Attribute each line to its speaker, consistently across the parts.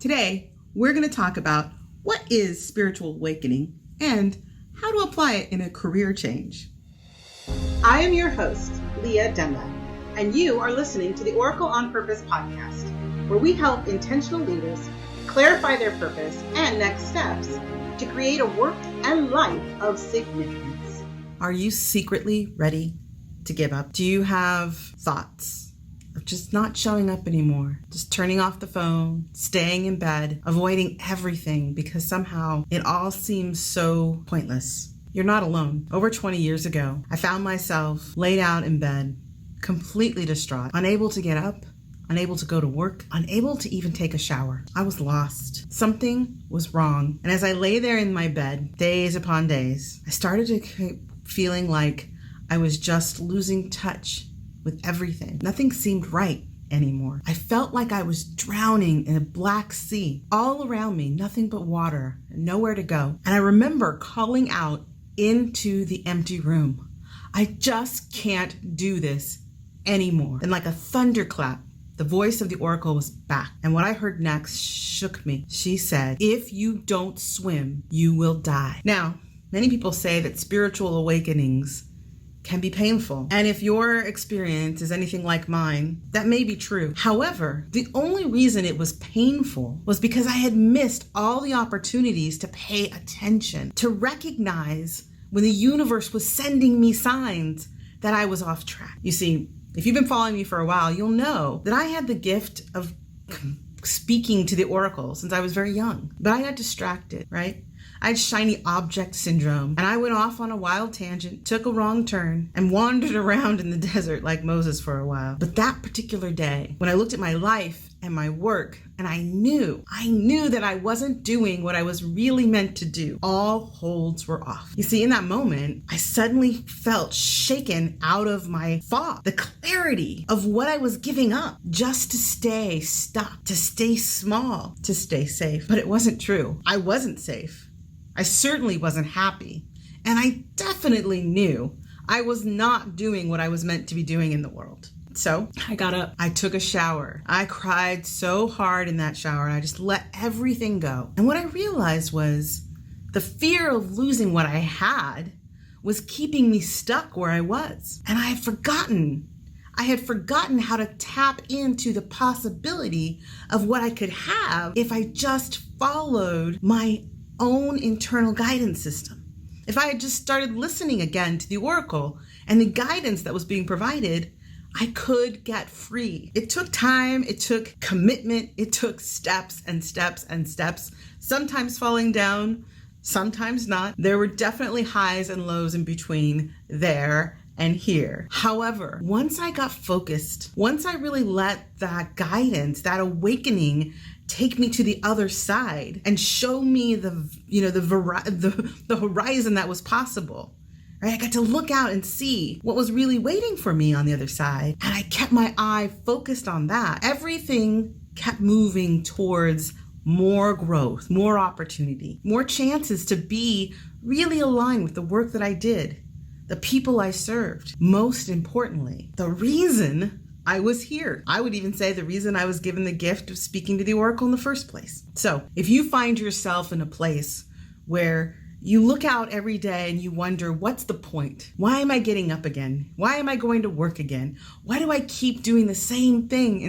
Speaker 1: Today, we're going to talk about what is spiritual awakening and how to apply it in a career change.
Speaker 2: I am your host, Lia Dunlap, and you are listening to the Oracle on Purpose podcast, where we help intentional leaders clarify their purpose and next steps to create a work and life of significance.
Speaker 1: Are you secretly ready to give up? Do you have thoughts of just not showing up anymore? Just turning off the phone, staying in bed, avoiding everything because somehow it all seems so pointless. You're not alone. Over 20 years ago, I found myself laid out in bed, completely distraught, unable to get up, unable to go to work, unable to even take a shower. I was lost. Something was wrong. And as I lay there in my bed, days upon days, I started to keep feeling like I was just losing touch with everything. Nothing seemed right anymore. I felt like I was drowning in a black sea. All around me, nothing but water, nowhere to go. And I remember calling out into the empty room, I just can't do this anymore. And like a thunderclap, the voice of the Oracle was back. And what I heard next shook me. She said, if you don't swim, you will die. Now, many people say that spiritual awakenings can be painful. And if your experience is anything like mine, that may be true. However, the only reason it was painful was because I had missed all the opportunities to pay attention, to recognize when the universe was sending me signs that I was off track. You see, if you've been following me for a while, you'll know that I had the gift of speaking to the Oracle since I was very young, but I got distracted, right? I had shiny object syndrome, and I went off on a wild tangent, took a wrong turn, and wandered around in the desert like Moses for a while. But that particular day, when I looked at my life and my work, and I knew that I wasn't doing what I was really meant to do, all holds were off. You see, in that moment, I suddenly felt shaken out of my fog, the clarity of what I was giving up just to stay stuck, to stay small, to stay safe. But it wasn't true. I wasn't safe. I certainly wasn't happy, and I definitely knew I was not doing what I was meant to be doing in the world. So I got up, I took a shower. I cried so hard in that shower, and I just let everything go. And what I realized was the fear of losing what I had was keeping me stuck where I was. And I had forgotten how to tap into the possibility of what I could have if I just followed my own internal guidance system. If I had just started listening again to the Oracle and the guidance that was being provided, I could get free. It took time, it took commitment, it took steps and steps and steps, sometimes falling down, sometimes not. There were definitely highs and lows in between there and here. However, once I got focused, once I really let that guidance, that awakening take me to the other side and show me the horizon that was possible, right? I got to look out and see what was really waiting for me on the other side. And I kept my eye focused on that. Everything kept moving towards more growth, more opportunity, more chances to be really aligned with the work that I did, the people I served. Most importantly, the reason I was here. I would even say the reason I was given the gift of speaking to the Oracle in the first place. So if you find yourself in a place where you look out every day and you wonder, what's the point? Why am I getting up again? Why am I going to work again? Why do I keep doing the same thing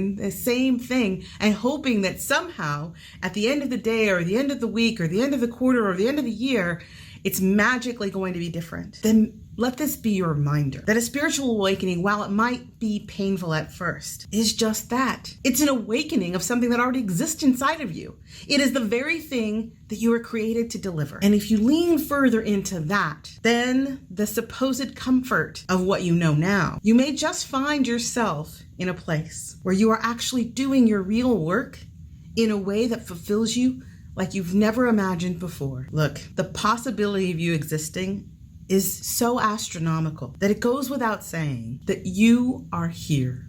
Speaker 1: and hoping that somehow at the end of the day or the end of the week or the end of the quarter or the end of the year, it's magically going to be different? Then let this be your reminder that a spiritual awakening, while it might be painful at first, is just that. It's an awakening of something that already exists inside of you. It is the very thing that you were created to deliver. And if you lean further into that, then the supposed comfort of what you know now, you may just find yourself in a place where you are actually doing your real work in a way that fulfills you like you've never imagined before. Look, the possibility of you existing is so astronomical that it goes without saying that you are here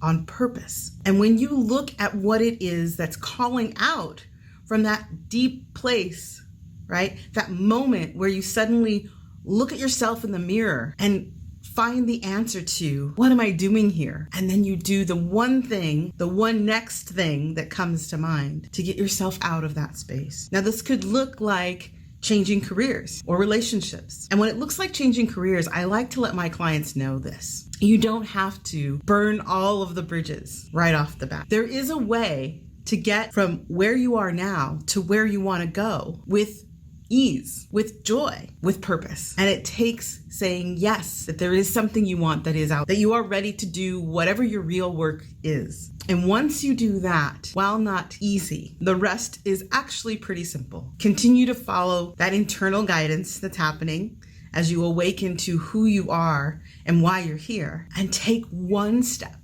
Speaker 1: on purpose. And when you look at what it is that's calling out from that deep place, right? That moment where you suddenly look at yourself in the mirror and find the answer to, what am I doing here? And then you do the one next thing that comes to mind to get yourself out of that space. Now, this could look like changing careers or relationships. And when it looks like changing careers, I like to let my clients know this. You don't have to burn all of the bridges right off the bat. There is a way to get from where you are now to where you want to go with ease, with joy, with purpose. And it takes saying yes, that there is something you want that is out, that you are ready to do whatever your real work is. And once you do that, while not easy, the rest is actually pretty simple. Continue to follow that internal guidance that's happening as you awaken to who you are and why you're here, and take one step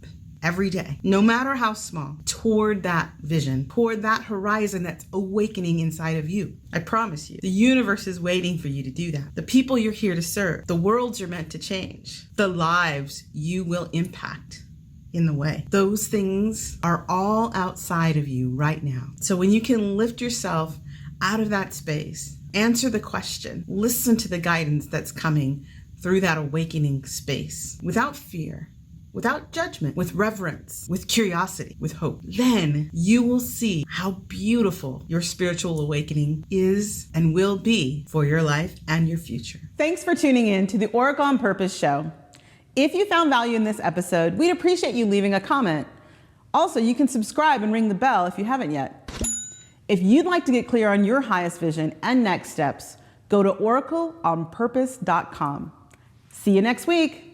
Speaker 1: every day, no matter how small, toward that vision, toward that horizon that's awakening inside of you. I promise you, the universe is waiting for you to do that. The people you're here to serve, the worlds you're meant to change, the lives you will impact in the way. Those things are all outside of you right now. So when you can lift yourself out of that space, answer the question, listen to the guidance that's coming through that awakening space without fear, without judgment, with reverence, with curiosity, with hope, then you will see how beautiful your spiritual awakening is and will be for your life and your future.
Speaker 2: Thanks for tuning in to the Oracle on Purpose show. If you found value in this episode, we'd appreciate you leaving a comment. Also, you can subscribe and ring the bell if you haven't yet. If you'd like to get clear on your highest vision and next steps, go to oracleonpurpose.com. See you next week.